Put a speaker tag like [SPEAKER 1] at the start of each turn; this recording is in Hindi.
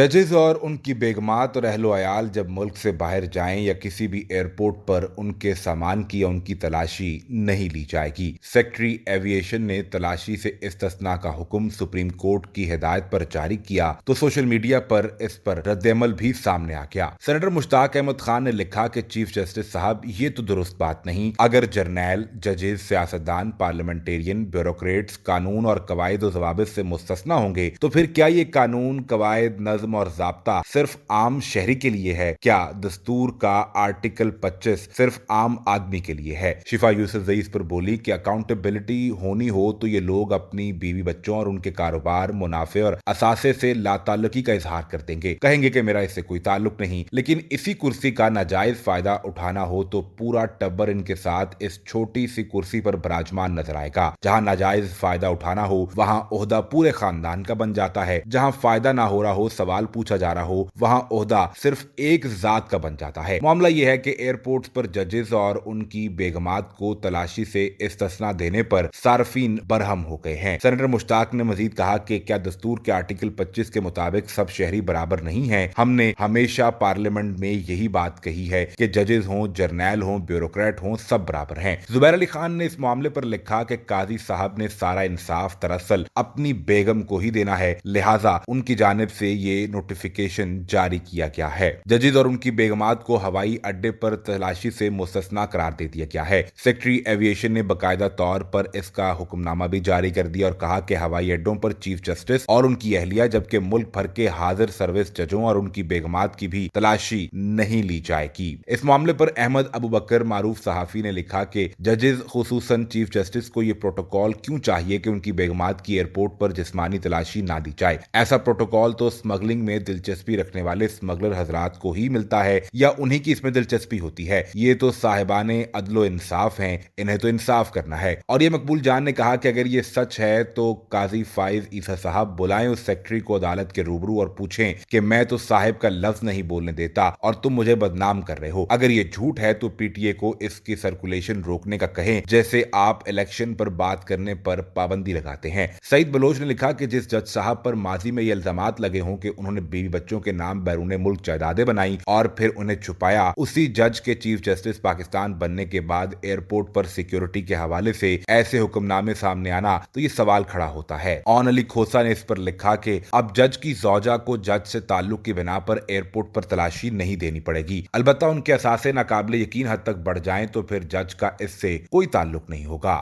[SPEAKER 1] जजेस और उनकी बेगमात और अहलो अयाल जब मुल्क से बाहर जाएं या किसी भी एयरपोर्ट पर उनके सामान की या उनकी तलाशी नहीं ली जाएगी। सेक्रेटरी एविएशन ने तलाशी से इस्तिस्ना का हुक्म सुप्रीम कोर्ट की हिदायत पर जारी किया तो सोशल मीडिया पर इस पर रद्दअमल भी सामने आ गया। सेनेटर मुश्ताक अहमद खान ने लिखा कि चीफ जस्टिस साहब, ये तो दुरुस्त बात नहीं। अगर जर्नैल, जजेस, सियासतदान, पार्लियामेंटेरियन, ब्यूरोक्रेट्स कानून और कवायद और जवाबित से मुस्तस्ना होंगे तो फिर क्या ये कानून, कवायद, नज्म और ज़ाब्ता सिर्फ आम शहरी के लिए है? क्या दस्तूर का आर्टिकल 25 सिर्फ आम आदमी के लिए है? शिफा यूसुफजई इस पर बोली कि अकाउंटेबिलिटी होनी हो तो ये लोग अपनी बीवी बच्चों और उनके कारोबार, मुनाफे और असासे से लाताल्लुकी का इजहार कर देंगे, कहेंगे कि मेरा इससे कोई ताल्लुक नहीं। लेकिन इसी कुर्सी का नाजायज फायदा उठाना हो तो पूरा टब्बर इनके साथ इस छोटी सी कुर्सी पर विराजमान नजर आएगा। जहां नाजायज फायदा उठाना हो वहां ओहदा पूरे खानदान का बन जाता है। जहां फायदा ना हो रहा हो, सवाल पूछा जा रहा हो, वहां ओहदा सिर्फ एक जात का बन जाता है। मामला यह है कि एयरपोर्ट्स पर जजेस और उनकी बेगमात को तलाशी से इस्तिस्ना देने पर सार्फिन बरहम हो गए हैं। सेनेटर मुश्ताक ने मजीद कहा कि क्या दस्तूर के आर्टिकल 25 के मुताबिक सब शहरी बराबर नहीं है? हमने हमेशा पार्लियामेंट में यही बात कही है कि जजेस हों, जर्नैल हों, ब्यूरोक्रेट हों, सब बराबर हैं। जुबैर अली खान ने इस मामले पर लिखा कि काजी साहब ने सारा इंसाफ दरअसल अपनी बेगम को ही देना है, लिहाजा उनकी जानिब से ये नोटिफिकेशन जारी किया गया है। जजेस और उनकी बेगमात को हवाई अड्डे पर तलाशी से मुस्तस्ना करार दे दिया गया है। सेक्रेटरी एविएशन ने बाकायदा तौर पर इसका हुक्मनामा भी जारी कर दिया और कहा कि हवाई अड्डों पर चीफ जस्टिस और उनकी अहलिया जबकि मुल्क भर के हाजिर सर्विस जजों और उनकी बेगमात की भी तलाशी नहीं ली जाएगी। इस मामले पर अहमद अबू बकर मारूफ सहाफी ने लिखा कि जजेस खुसूसन चीफ जस्टिस को यह प्रोटोकॉल क्यों चाहिए कि उनकी बेगमात की एयरपोर्ट पर जिस्मानी तलाशी ना दी जाए? ऐसा प्रोटोकॉल तो स्मगलिंग में दिलचस्पी रखने वाले स्मगलर हजरात को ही मिलता है या उन्हीं की इसमें दिलचस्पी होती है। ये तो साहिबाने अदलो इंसाफ हैं, इन्हें तो इंसाफ करना है। और ये मकबूल जान ने कहा कि अगर ये सच है तो काजी फाइज ईसा साहब बुलाएं उस सेक्रेटरी को अदालत के रूबरू और पूछें कि मैं तो साहिब का लफ्ज नहीं बोलने देता और तुम मुझे बदनाम कर रहे हो। अगर ये झूठ है तो पीटीए को इसकी सर्कुलेशन रोकने का कहें, जैसे आप इलेक्शन पर बात करने पर पाबंदी लगाते हैं। सईद बलोच ने लिखा कि जिस जज साहब पर माजी में ये इल्जामात लगे हों कि उन्होंने बीवी बच्चों के नाम बैरून मुल्क जायदादें बनाई और फिर उन्हें छुपाया, उसी जज के चीफ जस्टिस पाकिस्तान बनने के बाद एयरपोर्ट पर सिक्योरिटी के हवाले से ऐसे हुक्मनामे सामने आना तो ये सवाल खड़ा होता है। ऑन अली खोसा ने इस पर लिखा कि अब जज की ज़ौजा को जज से ताल्लुक की बिना पर एयरपोर्ट पर तलाशी नहीं देनी पड़ेगी। अलबत्ता उनके असासे नाकाबिले यकीन हद तक बढ़ जाएं तो फिर जज का इससे कोई ताल्लुक नहीं होगा।